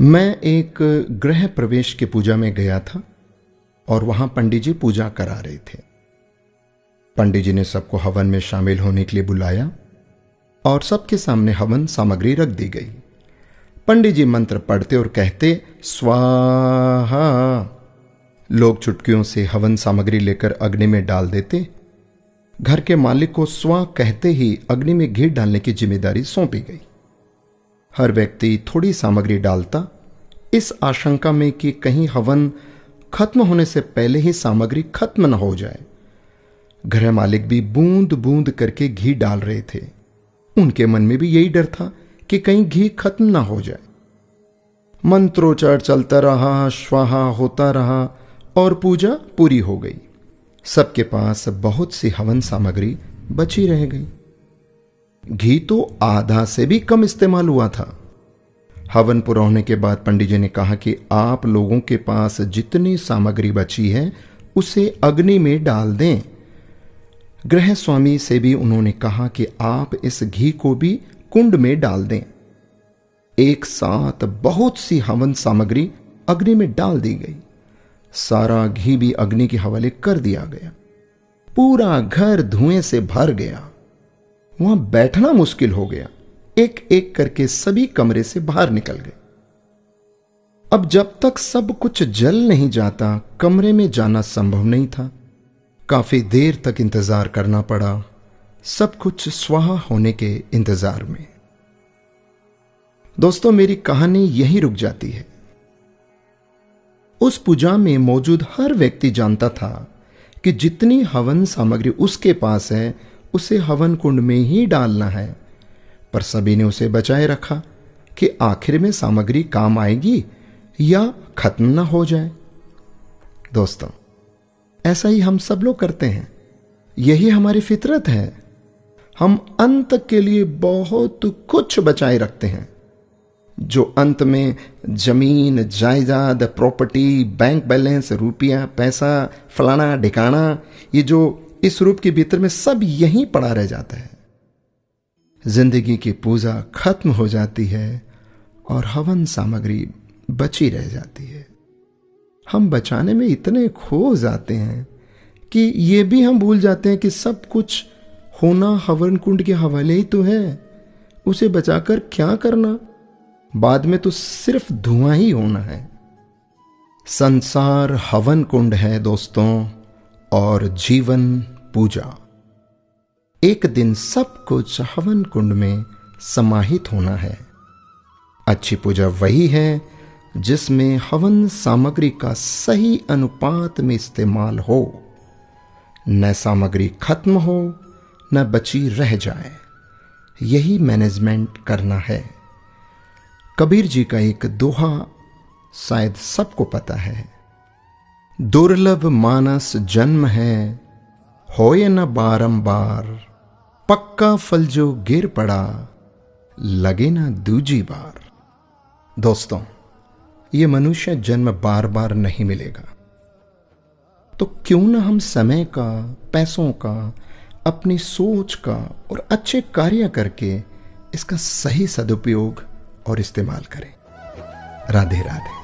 मैं एक गृह प्रवेश के पूजा में गया था और वहां पंडित जी पूजा करा रहे थे। पंडित जी ने सबको हवन में शामिल होने के लिए बुलाया और सबके सामने हवन सामग्री रख दी गई। पंडित जी मंत्र पढ़ते और कहते स्वाहा। लोग चुटकियों से हवन सामग्री लेकर अग्नि में डाल देते। घर के मालिक को स्वा कहते ही अग्नि में घी डालने की जिम्मेदारी सौंपी गई। हर व्यक्ति थोड़ी सामग्री डालता, इस आशंका में कि कहीं हवन खत्म होने से पहले ही सामग्री खत्म न हो जाए। गृह मालिक भी बूंद बूंद करके घी डाल रहे थे। उनके मन में भी यही डर था कि कहीं घी खत्म ना हो जाए। मंत्रोच्चार चलता रहा, स्वाहा होता रहा और पूजा पूरी हो गई। सबके पास बहुत सी हवन सामग्री बची रह गई। घी तो आधा से भी कम इस्तेमाल हुआ था। हवन पूरा होने के बाद पंडित जी ने कहा कि आप लोगों के पास जितनी सामग्री बची है उसे अग्नि में डाल दें। गृह स्वामी से भी उन्होंने कहा कि आप इस घी को भी कुंड में डाल दें। एक साथ बहुत सी हवन सामग्री अग्नि में डाल दी गई। सारा घी भी अग्नि के हवाले कर दिया गया। पूरा घर धुएं से भर गया। वहां बैठना मुश्किल हो गया। एक एक करके सभी कमरे से बाहर निकल गए। अब जब तक सब कुछ जल नहीं जाता, कमरे में जाना संभव नहीं था। काफी देर तक इंतजार करना पड़ा, सब कुछ स्वाहा होने के इंतजार में। दोस्तों, मेरी कहानी यहीं रुक जाती है। उस पूजा में मौजूद हर व्यक्ति जानता था कि जितनी हवन सामग्री उसके पास है उसे हवन कुंड में ही डालना है, पर सभी ने उसे बचाए रखा कि आखिर में सामग्री काम आएगी या खत्म ना हो जाए। दोस्तों, ऐसा ही हम सब लोग करते हैं। यही हमारी फितरत है। हम अंत के लिए बहुत कुछ बचाए रखते हैं, जो अंत में जमीन, जायदाद, प्रॉपर्टी, बैंक बैलेंस, रुपया, पैसा, फलाना ढिकाना, ये जो इस रूप के भीतर में सब यहीं पड़ा रह जाता है। जिंदगी की पूजा खत्म हो जाती है और हवन सामग्री बची रह जाती है। हम बचाने में इतने खो जाते हैं कि ये भी हम भूल जाते हैं कि सब कुछ होना हवन कुंड के हवाले ही तो है। उसे बचाकर क्या करना? बाद में तो सिर्फ धुआं ही होना है। संसार हवन कुंड है दोस्तों, और जीवन पूजा। एक दिन सब कुछ हवन कुंड में समाहित होना है। अच्छी पूजा वही है जिसमें हवन सामग्री का सही अनुपात में इस्तेमाल हो, न सामग्री खत्म हो न बची रह जाए। यही मैनेजमेंट करना है। कबीर जी का एक दोहा शायद सबको पता है, दुर्लभ मानस जन्म है, होए न बारंबार, पक्का फल जो गिर पड़ा, लगे ना दूजी बार। दोस्तों, ये मनुष्य जन्म बार बार नहीं मिलेगा, तो क्यों ना हम समय का, पैसों का, अपनी सोच का और अच्छे कार्य करके इसका सही सदुपयोग और इस्तेमाल करें। राधे राधे।